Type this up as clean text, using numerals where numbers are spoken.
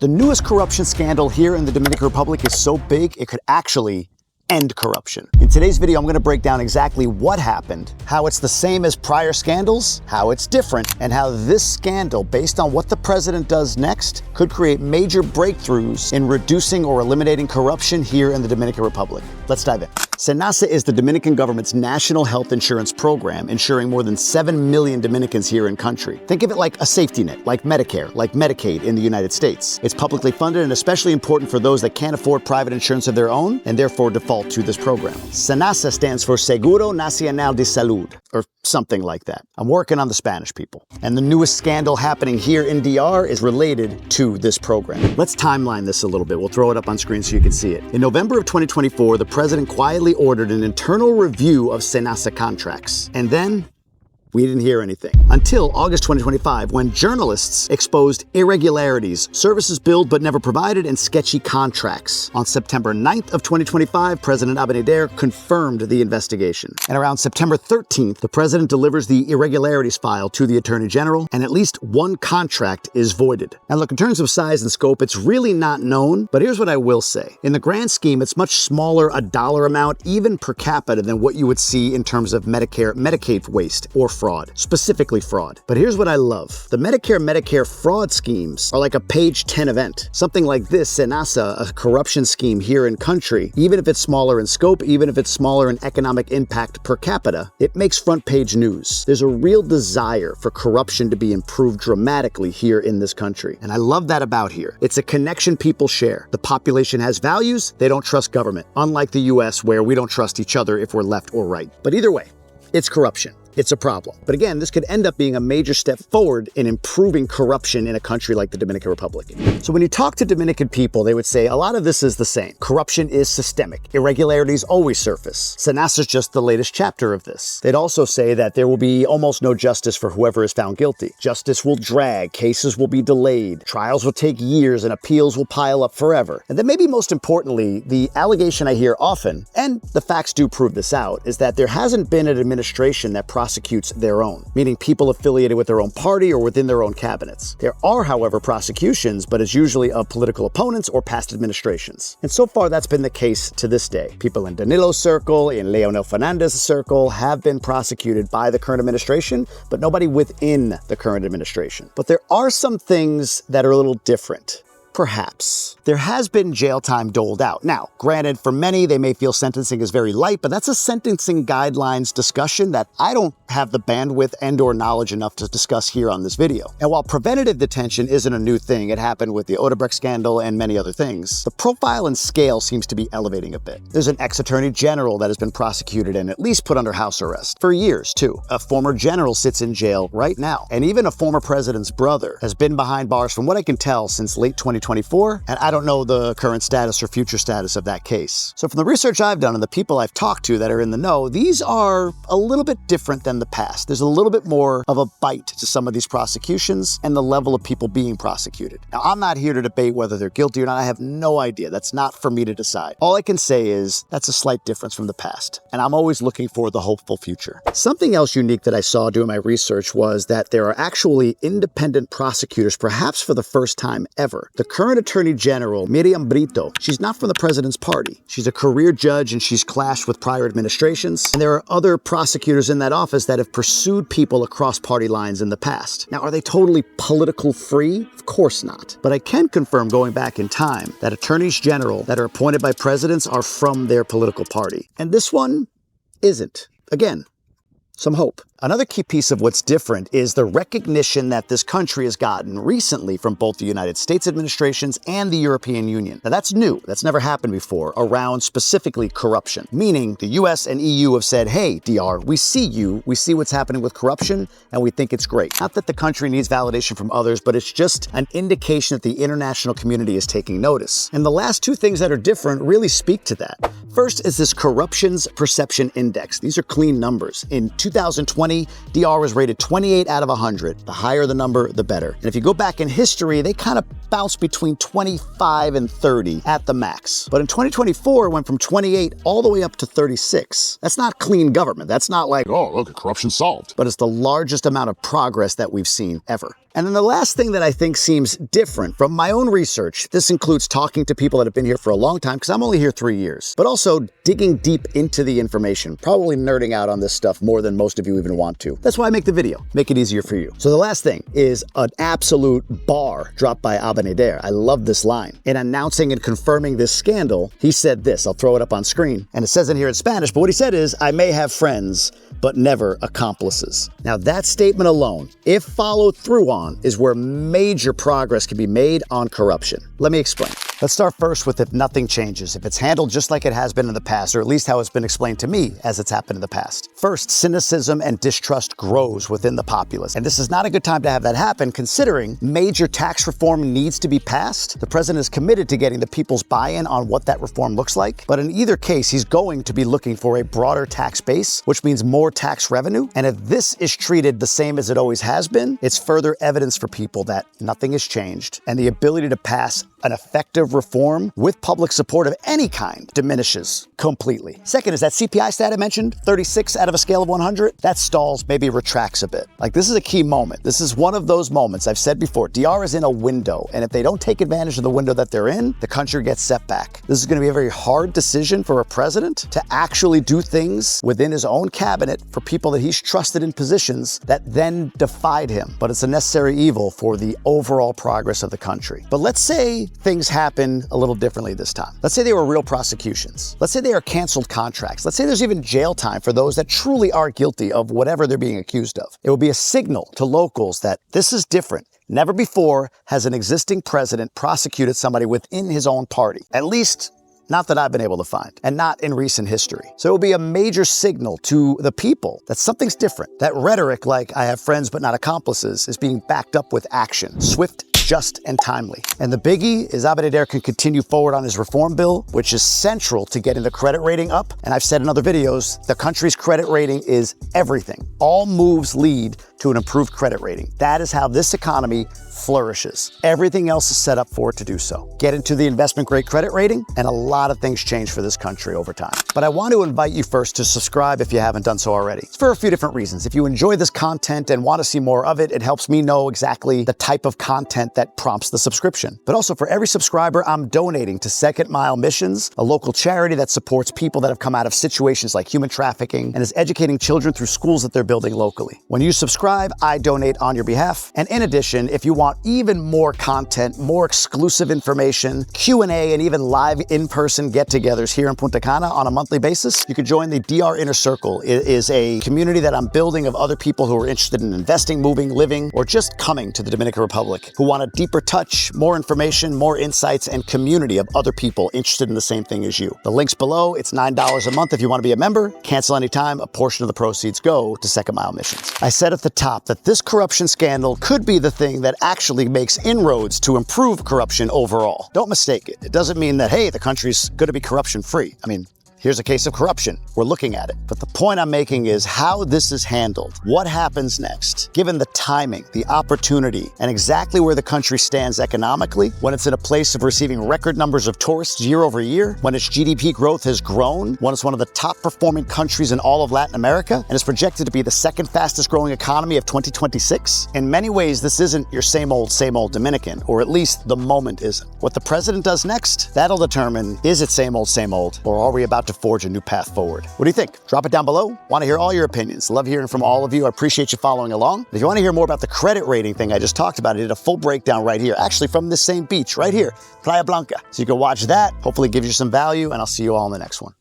The newest corruption scandal here in the Dominican Republic is so big it could actually end corruption. In today's video, I'm going to break down exactly what happened, how it's the same as prior scandals, how it's different, and how this scandal, based on what the president does next, could create major breakthroughs in reducing or eliminating corruption here in the Dominican Republic. Let's dive in. SENASA is the Dominican government's national health insurance program, ensuring more than 7 million Dominicans here in country. Think of it like a safety net, like Medicare, like Medicaid in the United States. It's publicly funded and especially important for those that can't afford private insurance of their own and therefore default to this program. SENASA stands for Seguro Nacional de Salud, or something like that. I'm working on the Spanish people. And the newest scandal happening here in DR is related to this program. Let's timeline this a little bit. We'll throw it up on screen so you can see it. In November of 2024, the president quietly ordered an internal review of SENASA contracts. And then we didn't hear anything until August 2025, when journalists exposed irregularities, services billed but never provided, and sketchy contracts. On September 9th of 2025, President Abinader confirmed the investigation. And around September 13th, the president delivers the irregularities file to the Attorney General, and at least one contract is voided. Now look, in terms of size and scope, it's really not known, but here's what I will say. In the grand scheme, it's much smaller a dollar amount, even per capita, than what you would see in terms of Medicaid waste or fraud, specifically fraud. But here's what I love. The Medicare fraud schemes are like a page 10 event. Something like this, SENASA, a corruption scheme here in country, even if it's smaller in scope, even if it's smaller in economic impact per capita, it makes front page news. There's a real desire for corruption to be improved dramatically here in this country. And I love that about here. It's a connection people share. The population has values, they don't trust government. Unlike the US, where we don't trust each other if we're left or right. But either way, it's corruption. It's a problem. But again, this could end up being a major step forward in improving corruption in a country like the Dominican Republic. So when you talk to Dominican people, they would say a lot of this is the same. Corruption is systemic. Irregularities always surface. SENASA is just the latest chapter of this. They'd also say that there will be almost no justice for whoever is found guilty. Justice will drag, cases will be delayed, trials will take years, and appeals will pile up forever. And then maybe most importantly, the allegation I hear often, and the facts do prove this out, is that there hasn't been an administration that prosecutes their own, meaning people affiliated with their own party or within their own cabinets. There are, however, prosecutions, but it's usually of political opponents or past administrations. And so far, that's been the case to this day. People in Danilo's circle, in Leonel Fernandez's circle, have been prosecuted by the current administration, but nobody within the current administration. But there are some things that are a little different. Perhaps. There has been jail time doled out. Now, granted, for many, they may feel sentencing is very light, but that's a sentencing guidelines discussion that I don't have the bandwidth and or knowledge enough to discuss here on this video. And while preventative detention isn't a new thing, it happened with the Odebrecht scandal and many other things, the profile and scale seems to be elevating a bit. There's an ex-attorney general that has been prosecuted and at least put under house arrest for years, too. A former general sits in jail right now. And even a former president's brother has been behind bars, from what I can tell, since late 2024, and I don't know the current status or future status of that case. So from the research I've done and the people I've talked to that are in the know, these are a little bit different than the past. There's a little bit more of a bite to some of these prosecutions and the level of people being prosecuted. Now, I'm not here to debate whether they're guilty or not. I have no idea. That's not for me to decide. All I can say is that's a slight difference from the past, and I'm always looking for the hopeful future. Something else unique that I saw doing my research was that there are actually independent prosecutors, perhaps for the first time ever. The current Attorney General, Miriam Brito, she's not from the president's party. She's a career judge and she's clashed with prior administrations. And there are other prosecutors in that office that have pursued people across party lines in the past. Now, are they totally political free? Of course not. But I can confirm, going back in time, that attorneys general that are appointed by presidents are from their political party. And this one isn't. Again, some hope. Another key piece of what's different is the recognition that this country has gotten recently from both the United States administrations and the European Union. Now that's new. That's never happened before around specifically corruption, meaning the US and EU have said, hey, DR, we see you, we see what's happening with corruption, and we think it's great. Not that the country needs validation from others, but it's just an indication that the international community is taking notice. And the last two things that are different really speak to that. First is this Corruptions Perception Index. These are clean numbers. In 2020, DR was rated 28 out of 100. The higher the number, the better. And if you go back in history, they kind of bounced between 25 and 30 at the max. But in 2024, it went from 28 all the way up to 36. That's not clean government. That's not like, oh, look, corruption solved. But it's the largest amount of progress that we've seen ever. And then the last thing that I think seems different from my own research, this includes talking to people that have been here for a long time, because I'm only here 3 years, but also digging deep into the information, probably nerding out on this stuff more than most of you even want to. That's why I make the video, make it easier for you. So the last thing is an absolute bar dropped by Abinader. I love this line. In announcing and confirming this scandal, he said this, I'll throw it up on screen, and it says in here in Spanish, but what he said is, I may have friends, but never accomplices. Now that statement alone, if followed through on, is where major progress can be made on corruption. Let me explain. Let's start first with if nothing changes, if it's handled just like it has been in the past, or at least how it's been explained to me as it's happened in the past. First, cynicism and distrust grows within the populace. And this is not a good time to have that happen, considering major tax reform needs to be passed. The president is committed to getting the people's buy-in on what that reform looks like. But in either case, he's going to be looking for a broader tax base, which means more tax revenue. And if this is treated the same as it always has been, it's further evidence for people that nothing has changed, and the ability to pass an effective reform with public support of any kind diminishes completely. Second is that CPI stat I mentioned, 36 out of a scale of 100, that stalls, maybe retracts a bit. Like, this is a key moment. This is one of those moments I've said before, DR is in a window, and if they don't take advantage of the window that they're in, the country gets set back. This is going to be a very hard decision for a president to actually do things within his own cabinet for people that he's trusted in positions that then defied him. But it's a necessary evil for the overall progress of the country. But let's say things happen a little differently this time. Let's say they were real prosecutions. Let's say they are canceled contracts. Let's say there's even jail time for those that truly are guilty of whatever they're being accused of. It will be a signal to locals that this is different. Never before has an existing president prosecuted somebody within his own party. At least, not that I've been able to find, and not in recent history. So it will be a major signal to the people that something's different. That rhetoric like, I have friends but not accomplices, is being backed up with action. Swift, just, and timely. And the biggie is Abinader can continue forward on his reform bill, which is central to getting the credit rating up. And I've said in other videos, the country's credit rating is everything. All moves lead to an improved credit rating. That is how this economy flourishes. Everything else is set up for it to do so. Get into the investment-grade credit rating, and a lot of things change for this country over time. But I want to invite you first to subscribe if you haven't done so already. It's for a few different reasons. If you enjoy this content and want to see more of it, it helps me know exactly the type of content that prompts the subscription. But also, for every subscriber, I'm donating to Second Mile Missions, a local charity that supports people that have come out of situations like human trafficking and is educating children through schools that they're building locally. When you subscribe, I donate on your behalf. And in addition, if you want even more content, more exclusive information, Q&A, and even live in-person get-togethers here in Punta Cana on a monthly basis, you can join the DR Inner Circle. It is a community that I'm building of other people who are interested in investing, moving, living, or just coming to the Dominican Republic, who want a deeper touch, more information, more insights, and community of other people interested in the same thing as you. The link's below. It's $9 a month if you want to be a member. Cancel anytime. A portion of the proceeds go to Second Mile Missions. I said at the top that this corruption scandal could be the thing that actually makes inroads to improve corruption overall. Don't mistake it. It doesn't mean that, hey, the country's going to be corruption-free. I mean, here's a case of corruption. We're looking at it. But the point I'm making is how this is handled. What happens next? Given the timing, the opportunity, and exactly where the country stands economically, when it's in a place of receiving record numbers of tourists year over year, when its GDP growth has grown, when it's one of the top performing countries in all of Latin America, and is projected to be the second fastest growing economy of 2026. In many ways, this isn't your same old Dominican, or at least the moment isn't. What the president does next, that'll determine, is it same old, or are we about to forge a new path forward? What do you think? Drop it down below. Want to hear all your opinions. Love hearing from all of you. I appreciate you following along. If you want to hear more about the credit rating thing I just talked about, I did a full breakdown right here, actually from this same beach right here, Playa Blanca. So you can watch that. Hopefully it gives you some value, and I'll see you all in the next one.